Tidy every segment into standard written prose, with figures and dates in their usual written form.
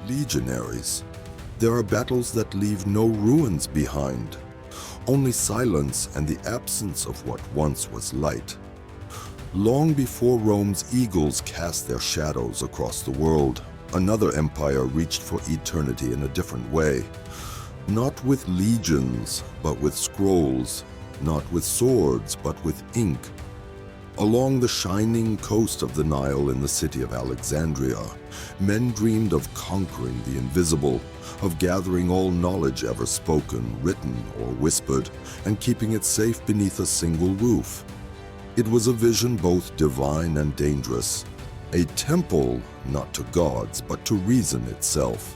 Legionaries. There are battles that leave no ruins behind, only silence and the absence of what once was light. Long before Rome's eagles cast their shadows across the world, another empire reached for eternity in a different way. Not with legions, but with scrolls. Not with swords, but with ink. Along the shining coast of the Nile in the city of Alexandria, men dreamed of conquering the invisible, of gathering all knowledge ever spoken, written, or whispered, and keeping it safe beneath a single roof. It was a vision both divine and dangerous, a temple not to gods, but to reason itself.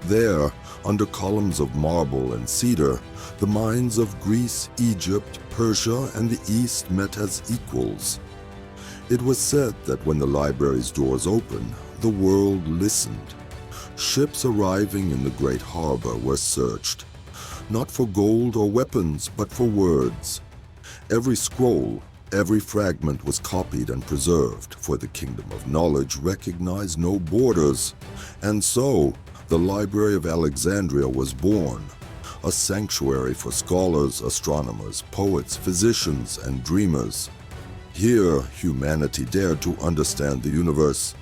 There, under columns of marble and cedar, the minds of Greece, Egypt, Persia, and the East met as equals. It was said that when the library's doors opened, the world listened. Ships arriving in the great harbor were searched, not for gold or weapons, but for words. Every scroll, every fragment was copied and preserved, for the kingdom of knowledge recognized no borders. And so, the Library of Alexandria was born, a sanctuary for scholars, astronomers, poets, physicians, and dreamers. Here, humanity dared to understand the universe,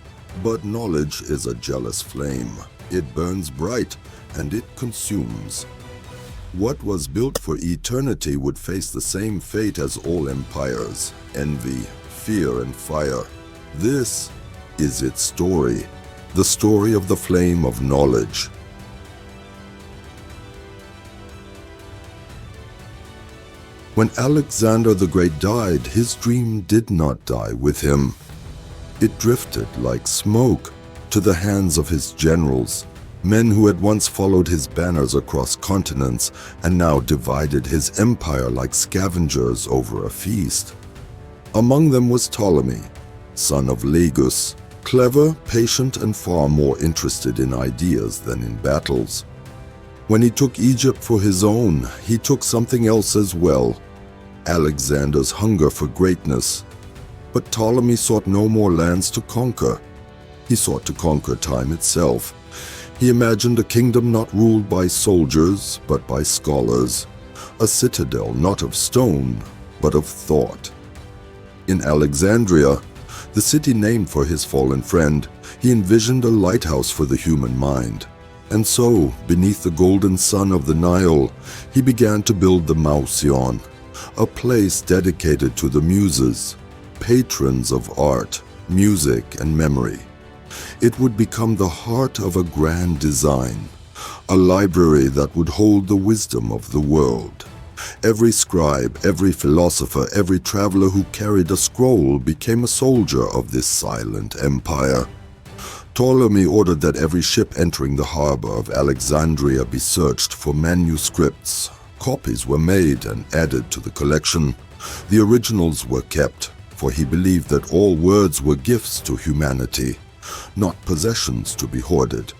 but knowledge is a jealous flame. It burns bright, and it consumes. What was built for eternity would face the same fate as all empires: envy, fear, and fire. This is its story, the story of the flame of knowledge. When Alexander the Great died, his dream did not die with him. It drifted like smoke to the hands of his generals, men who had once followed his banners across continents and now divided his empire like scavengers over a feast. Among them was Ptolemy, son of Lagus, clever, patient, and far more interested in ideas than in battles. When he took Egypt for his own, he took something else as well: Alexander's hunger for greatness. But Ptolemy sought no more lands to conquer. He sought to conquer time itself. He imagined a kingdom not ruled by soldiers, but by scholars, a citadel not of stone, but of thought. In Alexandria, the city named for his fallen friend, he envisioned a lighthouse for the human mind. And so, beneath the golden sun of the Nile, he began to build the Mausion, a place dedicated to the muses, patrons of art, music, and memory. It would become the heart of a grand design, a library that would hold the wisdom of the world. Every scribe, every philosopher, every traveler who carried a scroll became a soldier of this silent empire. Ptolemy ordered that every ship entering the harbor of Alexandria be searched for manuscripts. Copies were made and added to the collection. The originals were kept, for he believed that all words were gifts to humanity, not possessions to be hoarded.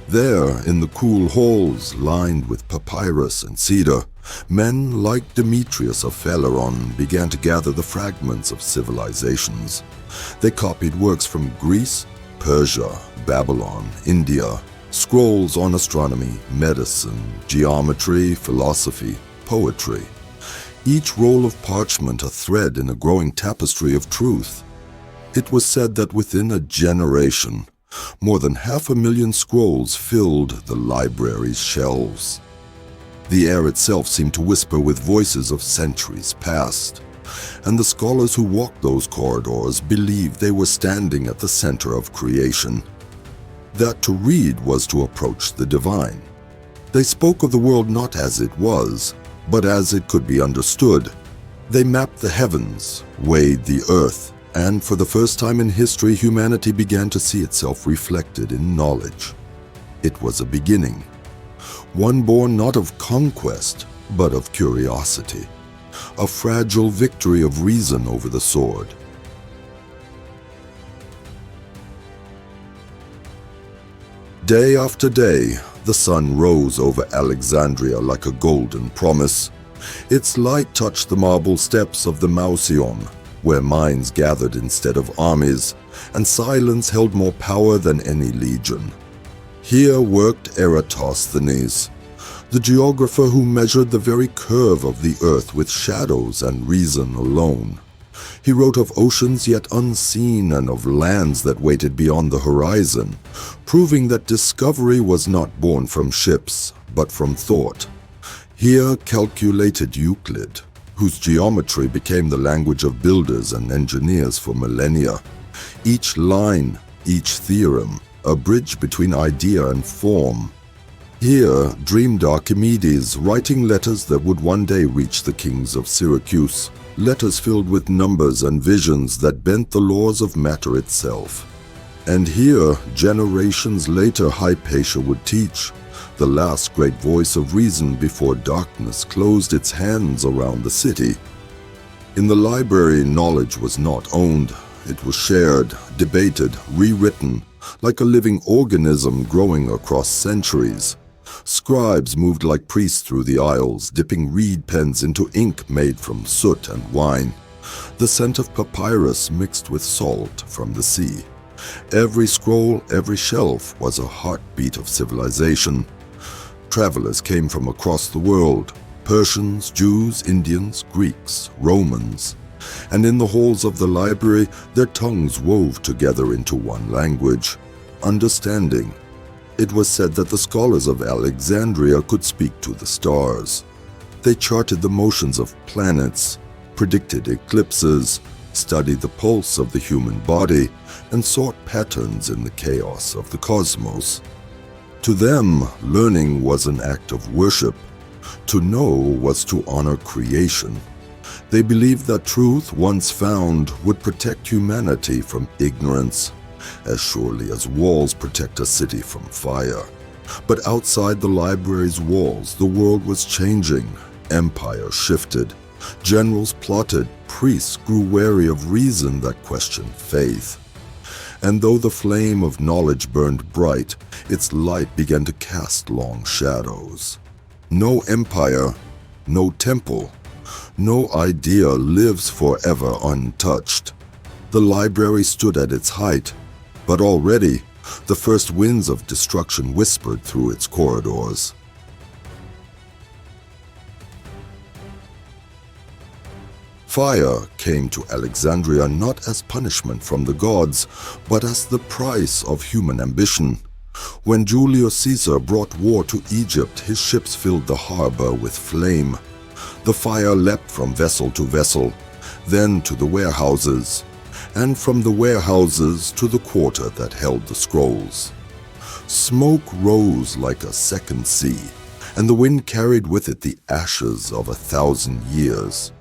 There, in the cool halls lined with papyrus and cedar, men like Demetrius of Phaleron began to gather the fragments of civilizations. They copied works from Greece, Persia, Babylon, India, scrolls on astronomy, medicine, geometry, philosophy, poetry. Each roll of parchment a thread in a growing tapestry of truth. It was said that within a generation, more than 500,000 scrolls filled the library's shelves. The air itself seemed to whisper with voices of centuries past, and the scholars who walked those corridors believed they were standing at the center of creation. That to read was to approach the divine. They spoke of the world not as it was, but as it could be understood. They mapped the heavens, weighed the earth, and for the first time in history, humanity began to see itself reflected in knowledge. It was a beginning, one born not of conquest, but of curiosity, a fragile victory of reason over the sword. Day after day, the sun rose over Alexandria like a golden promise. Its light touched the marble steps of the Mausion, where minds gathered instead of armies, and silence held more power than any legion. Here worked Eratosthenes, the geographer who measured the very curve of the earth with shadows and reason alone. He wrote of oceans yet unseen and of lands that waited beyond the horizon, proving that discovery was not born from ships, but from thought. Here calculated Euclid, whose geometry became the language of builders and engineers for millennia. Each line, each theorem, a bridge between idea and form. Here dreamed Archimedes, writing letters that would one day reach the kings of Syracuse, letters filled with numbers and visions that bent the laws of matter itself. And here, generations later, Hypatia would teach, the last great voice of reason before darkness closed its hands around the city. In the library, knowledge was not owned. It was shared, debated, rewritten, like a living organism growing across centuries. Scribes moved like priests through the aisles, dipping reed pens into ink made from soot and wine. The scent of papyrus mixed with salt from the sea. Every scroll, every shelf was a heartbeat of civilization. Travelers came from across the world, Persians, Jews, Indians, Greeks, Romans. And in the halls of the library, their tongues wove together into one language, understanding. It was said that the scholars of Alexandria could speak to the stars. They charted the motions of planets, predicted eclipses, studied the pulse of the human body, and sought patterns in the chaos of the cosmos. To them, learning was an act of worship. To know was to honor creation. They believed that truth, once found, would protect humanity from ignorance, as surely as walls protect a city from fire. But outside the library's walls, the world was changing. Empire shifted. Generals plotted. Priests grew wary of reason that questioned faith. And though the flame of knowledge burned bright, its light began to cast long shadows. No empire, no temple, no idea lives forever untouched. The library stood at its height, but already the first winds of destruction whispered through its corridors. Fire came to Alexandria not as punishment from the gods, but as the price of human ambition. When Julius Caesar brought war to Egypt, his ships filled the harbor with flame. The fire leapt from vessel to vessel, then to the warehouses, and from the warehouses to the quarter that held the scrolls. Smoke rose like a second sea, and the wind carried with it the ashes of 1,000 years.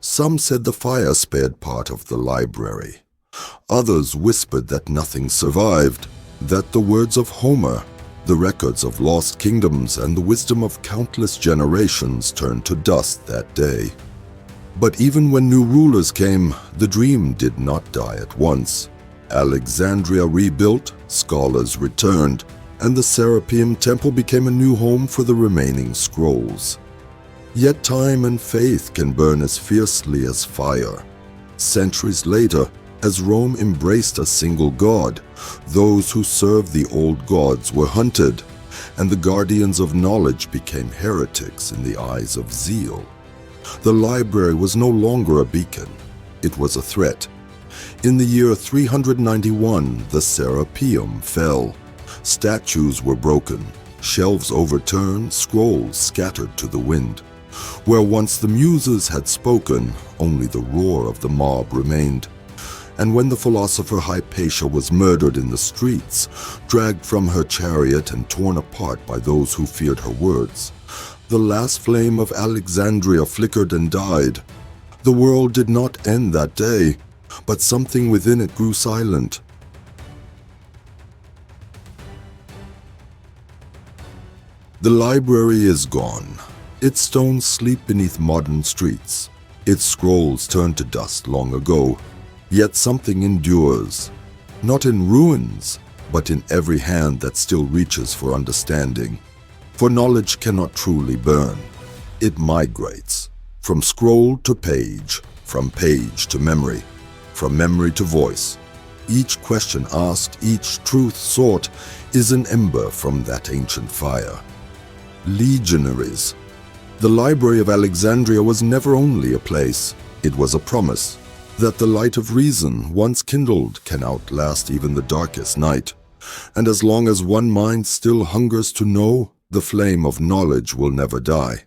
Some said the fire spared part of the library. Others whispered that nothing survived, that the words of Homer, the records of lost kingdoms, and the wisdom of countless generations turned to dust that day. But even when new rulers came, the dream did not die at once. Alexandria rebuilt, scholars returned, and the Serapeum Temple became a new home for the remaining scrolls. Yet time and faith can burn as fiercely as fire. Centuries later, as Rome embraced a single god, those who served the old gods were hunted, and the guardians of knowledge became heretics in the eyes of zeal. The library was no longer a beacon, it was a threat. In the year 391, the Serapeum fell. Statues were broken, shelves overturned, scrolls scattered to the wind. Where once the muses had spoken, only the roar of the mob remained. And when the philosopher Hypatia was murdered in the streets, dragged from her chariot and torn apart by those who feared her words, the last flame of Alexandria flickered and died. The world did not end that day, but something within it grew silent. The library is gone. Its stones sleep beneath modern streets. Its scrolls turned to dust long ago. Yet something endures, not in ruins, but in every hand that still reaches for understanding. For knowledge cannot truly burn. It migrates, from scroll to page, from page to memory, from memory to voice, Each question asked, each truth sought, is an ember from that ancient fire. Legionaries. The Library of Alexandria was never only a place, it was a promise that the light of reason, once kindled, can outlast even the darkest night. And as long as one mind still hungers to know, the flame of knowledge will never die.